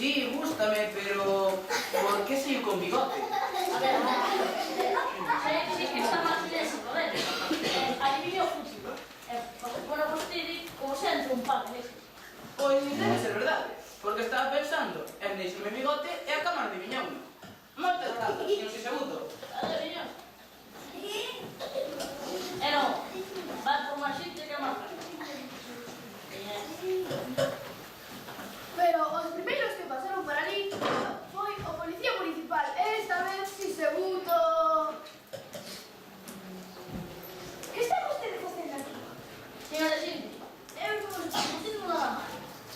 Sí, gústame, pero... ¿por qué sigo con bigote? A ver, sí que está máis léxico, ben? Adivinho o futuro. Bueno, vostede, como sempre, un par de meses. Pois debe ser verdade, porque estaba pensando en deixarme bigote e a cámara adiviñouno. Moitas grazas, señor Siseguro. Adivinho? E non, vai por máis xente que máis. Pero os primeiros que pasaron por ali foi o policía municipal. Esta vez si se buto. Que está vostede facendo aquí? Señora Silvia, eu estou facendo unha dama.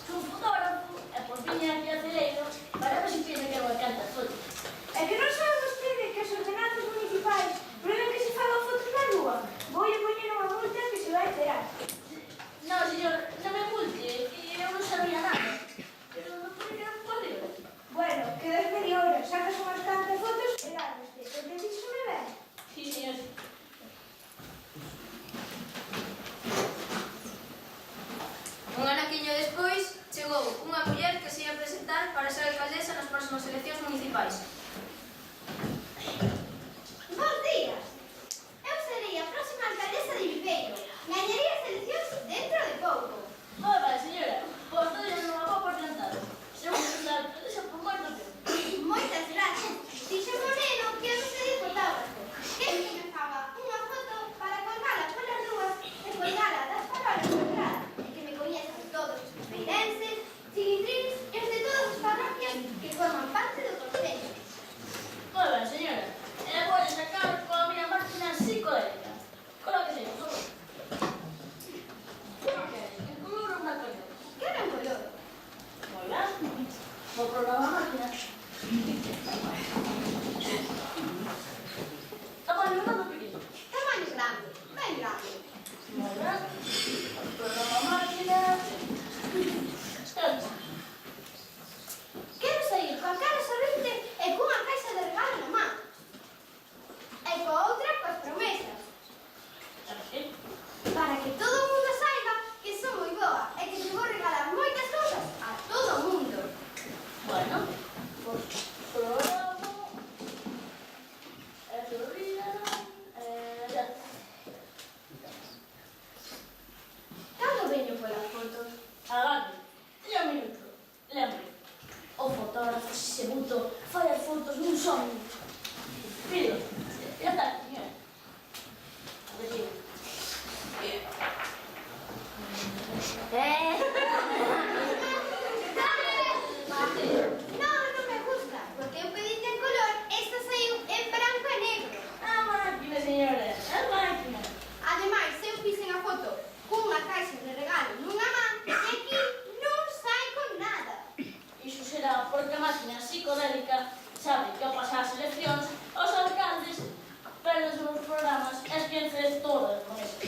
Son fotógrafo e por fin aquí a Celeiro para ver se piensa que eu encanta fotos. É que non sabe vostede que os ordenanzas municipais prohíben que se fagan fotos na rúa. Voulle poñer unha multa que se vai enterar. Non, señor, non me multe, que eu non sabía nada. Pero non pode quedar un poder. Bueno, quedas media hora, sacas unhas cantas fotos e lárgaste. Entendíseme ben? Sí, señor. Un anaquiño despois, chegou unha muller que se ia presentar para ser alcaldesa nas próximas eleccións municipais. Bos días! Eu serei a próxima alcaldesa de Viveiro. Gañarei as eleccións dentro de pouco. Hola, señora. Pois todo non me vou por plantado. Seguro que está alcaldesa por moito tempo. Moitas gracias. Dixo Moreno que eu serei fotógrafo. Que me faga unha foto para colgala polas rúas e colgala das palabras de entrada. E que me coñezan todos os feirenses, cilindrines e os de todas as parroquias que forman parte do concello. Moi ben, señora. E vou sacar coa miña máquina psicodélica. Colóquese, por favor. En color ou na color? Quero un color. Moi ben. Vou probar a máquina. Tamaño grande ou pequeno? Tamaño grande, ben grande. Moi ben. Programa a máquina. Estamos. Quero sair coa cara sorrente e cunha caixa de regalo na man. E coa outra coas promesas. Así. Para que todo o mundo saiba que son moi boa e que te vou regalar moitas cousas a todo o mundo. Bueno, pues programo. Ya. Cando veño polas fotos? Agarde. Ya un minuto. Lembre. O fotógrafo Siseguro fai as fotos nun só minuto. Pido. Ya está, señora. A ver si. Non, non me gusta, porque eu pedite en color, esta saiu en branco e negro. A máquina, señora. A máquina. Ademais, eu fixen a foto cunha caixa de regalo nunha man e aquí non sai con nada. Iso será porque a máquina psicodélica sabe que ao pasar as eleccións os alcaldes perden os programas e esquecen todas con eso.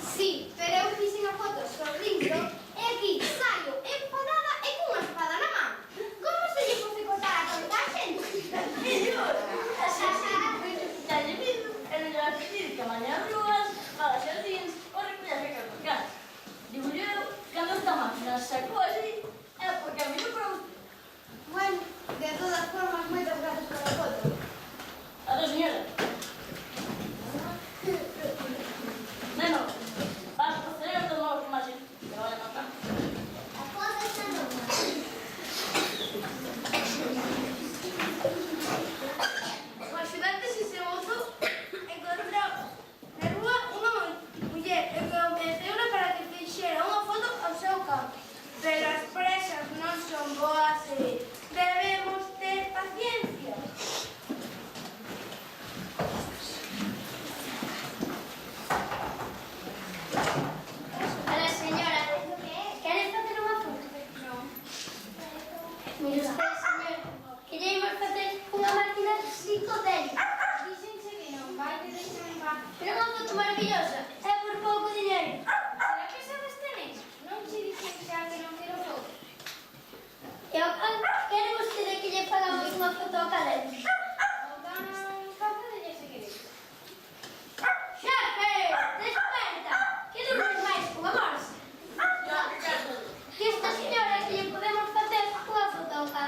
Sí, pero eu fixen a foto sorrindo e aquí saio enfadada e cunha espada na man. Como se lle pode cortar a tanta xente? Así, quitarlle vidro e non lle vai pedir que amañe as rúas, faga xardíns ou recolla feca por casa. Digo eu, cando esta máquina sacou así, é porque a mí non para usted. Bueno, de todas formas, moitas gracias pola foto. Adiós, señora. Neno, vas a proceder de novo con máis que vale a matar. A foto está nova. O axudante Siseguro encontrou na rúa unha muller e convenceuna para que fixera unha foto ao seu campo. Pero as presas non son boas e debemos ter paciencia. Hola, señora. Queres facer unha foto? Non. Mire usted, señor, que lle imos facer unha máquina psicodélica. Díxense que non vai te deixar en paz. Pero unha foto maravillosa, é por pouco dinheiro. Será que sabes tener? Non che dixen xa que non quero foto. E ao cal, quere vostede que lle fagamos unha foto ao calero? Ao can, capaz de lle seguir. Xefe, desperta! Que dormes máis cunha morsa? Ya, Ricardo. Que esta señora que lle podemos facer unha foto ao calero.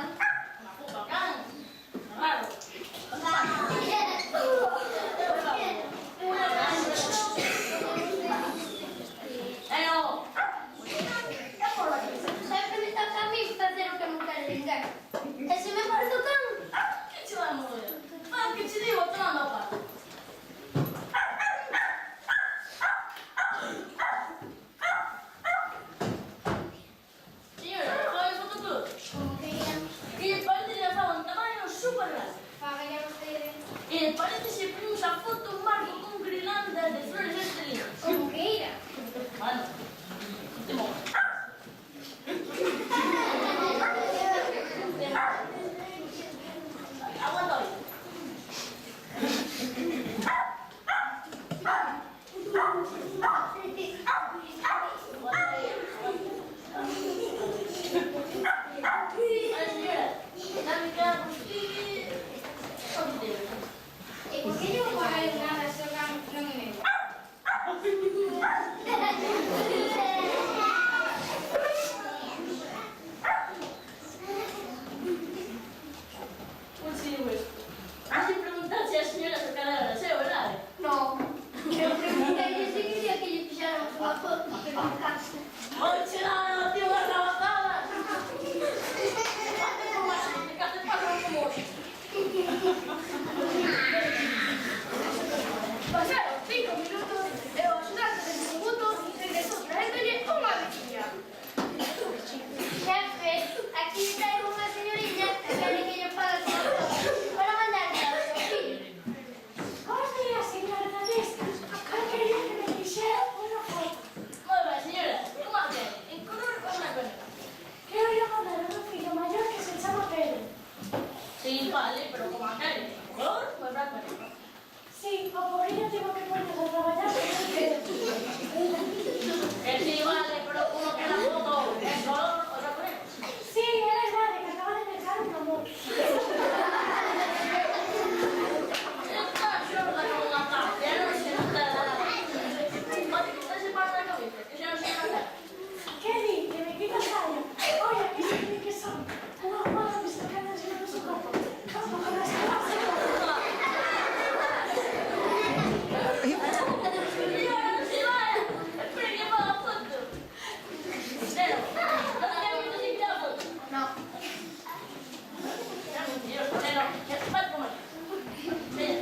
grande. Fágale a vostede. E parece se primos a foto un marco con guirlandas de flores estelinas. Como queira. Bueno, te mojo. Aguanta hoy. E por que lle vou pagar nada se o gan non é meu? Un silvestre. Has de preguntar se a señora se quedara seu, verdade? No. Eu preguntei se quería que lle fixáramos unha foto, pero non cansa. Oi, chela, tío, unha rabazada. Como así, te cates pasan como hoxe. Pasaron 5 minutos e o axudante de tributo regresou traéndolle unha veciña. Xefe, aquí traigo unha señoriña que quere que lle pague a súa foto para mandarme ao seu fillo. Como sería a señora desta? Eu quería que me fixera unha foto. Moi ben, señora, como a quere? En color ou na coneta? Quero ir a mandar a meu fillo maior que se chama Pedro. Sí, vale, pero como a quere? En color ou en branco e negro? Sí, o pobrillo tivo que ponerse a traballar con Pedro. Que sí, vale, pero como que la foto en color ou branco e negro? Sí, é verdade, que acaba de mercar un amor. Está xorda como unha tapia, non se nota nada. Vale, que se parte da cabeza, que xa non se nota. Que di? Que me quita saio. Oye, que se cree que son? Unha moda que se queda en su corpo. Como con las cosas. Señora, non se vaya. Espere que faga foto. Nero, non te quero que te a foto. No. Era mentiroso, Nero, que te vas a comer. Ven.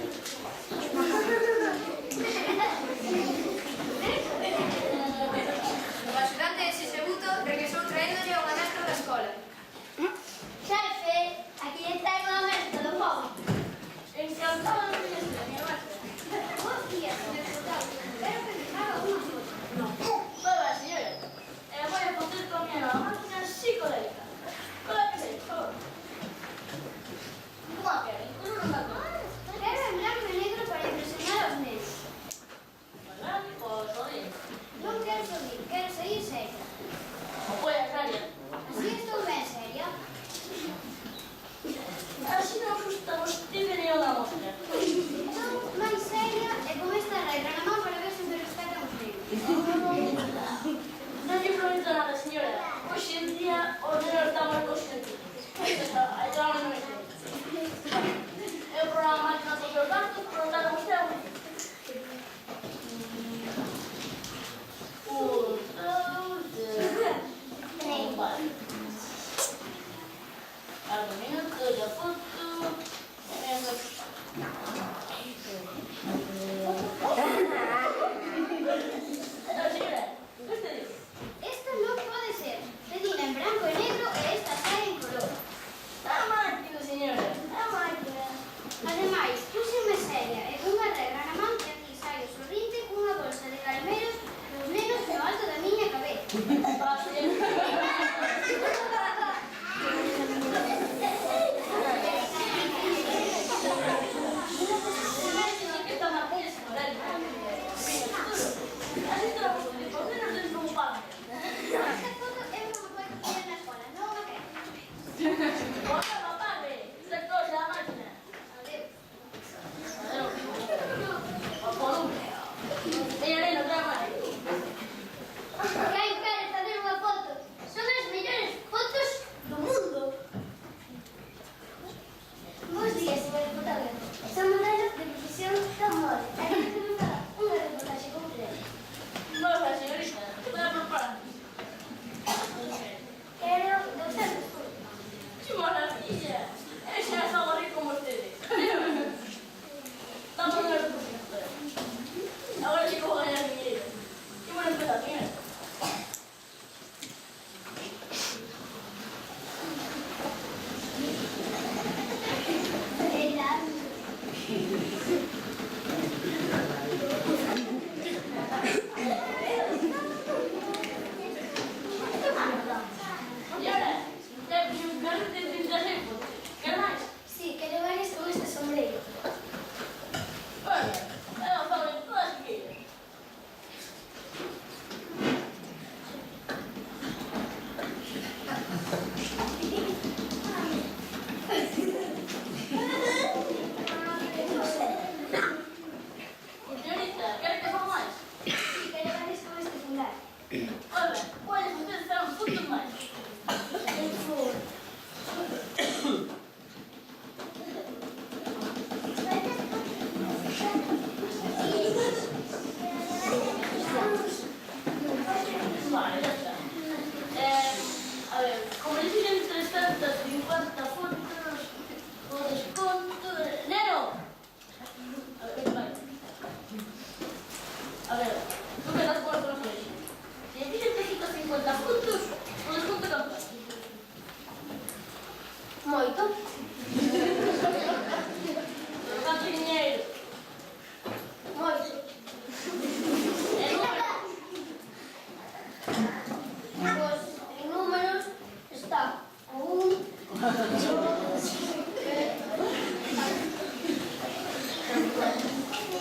O axudante de Xixebuto regresou traéndolle unha mestra da escola. Xefe, aquí lle traigo a mestra do móvil. Encantado de coñecer, mi maestra. Bos días, señor deputado. Espero que me haga unha foto. Hola, señora. Voy a poner con mi nueva máquina psicodélica. Con la que se por favor. ¿Cómo a querer? ¿Cómo no me acuerdo? Quero en blanco e negro para impresionar aos nenos. ¿Verdad? Pues oye. Non quero subir, quero seguir seria. No puedes, Aria. Así estou ben seria. Así nos gusta usted venir a la mosca. Estou máis seria e con esta regra na mão para ver se me respetan os nenos. No le prometo nada, señora. Hoy en día ordenar estamos conscientes. Ahí te vamos a meter. El programa máquina de los datos, por lo tanto, usted vale. Argumento de la foto. Señora, ¿qué usted dice? Esta non pode ser. Pedina en branco e negro e esta sae en color. La máquina, señora. A máquina. Ademais, púxeme seria e cunha regra na man que aquí saio sorrinte cunha bolsa de caramelos dos nenos no alto da miña cabeza.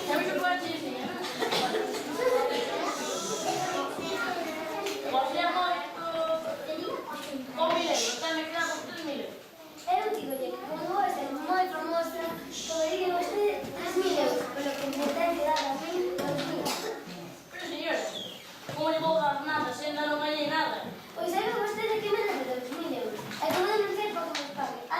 Sabes o que vai dicir, non? Você é moito... con 1000 euros, ten que quedar con 3000 euros. Eu digolle que como vou ser moi famosa, podería vostede 3000 euros, polo que me ten que dar a mí 2000. Pero señora, como lle vou dar nada, se ainda non gañei nada? Pois saiba vostede que me debe 2000 euros. E como denunciar para que me pague. A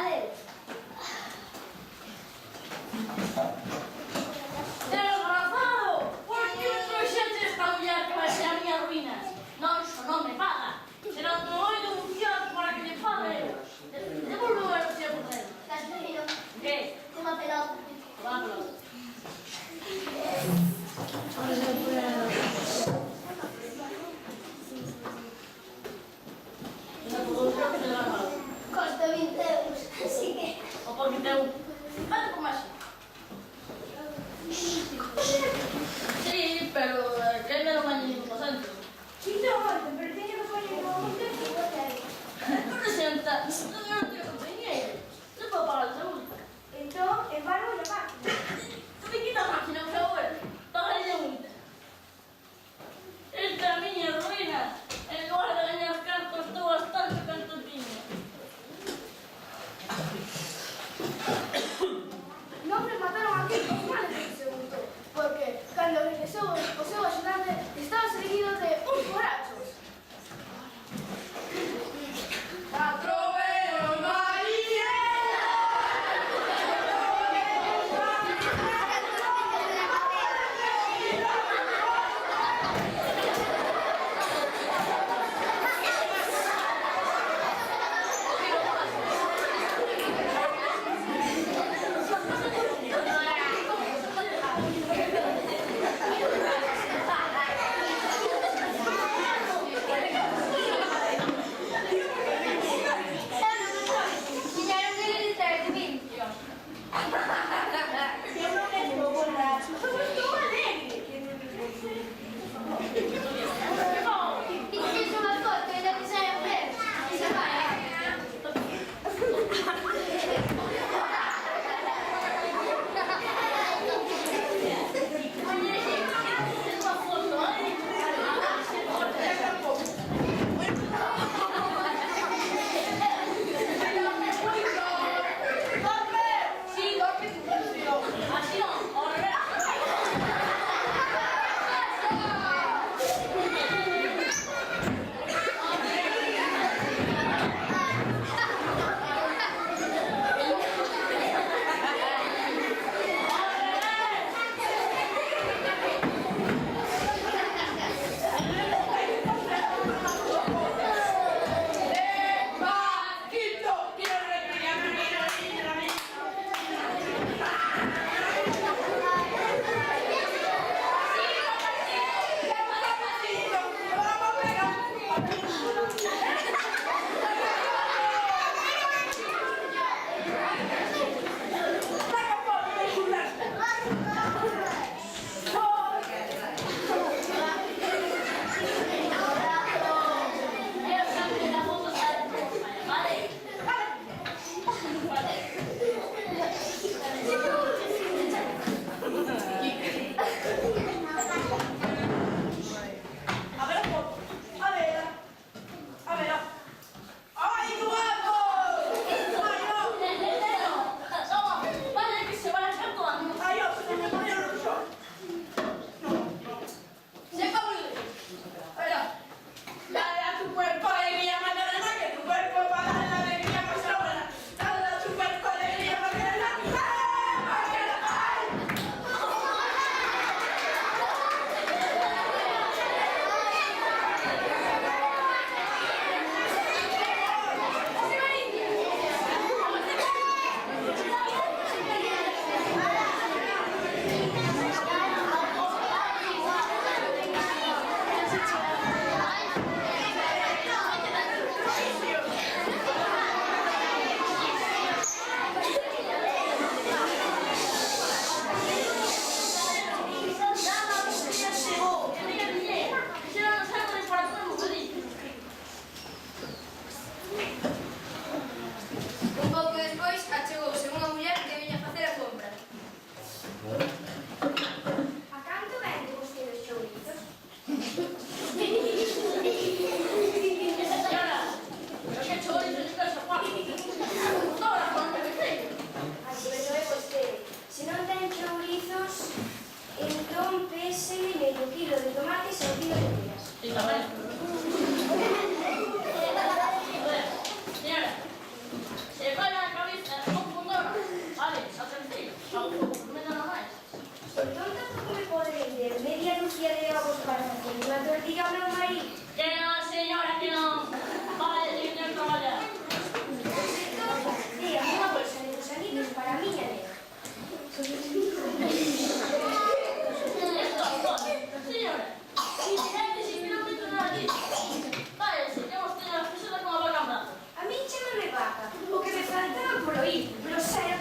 grosero,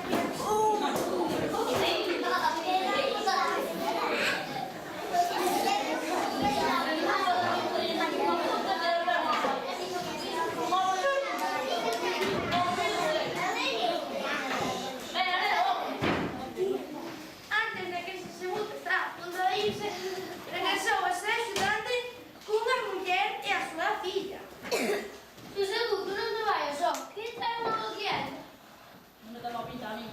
antes de que ese segundo está a punto de irse, regresou a ser axudante cunha muller e a súa filla. Tu segundo non te vai só. Que trae unha boqueada? Non me dá má pinta a mí.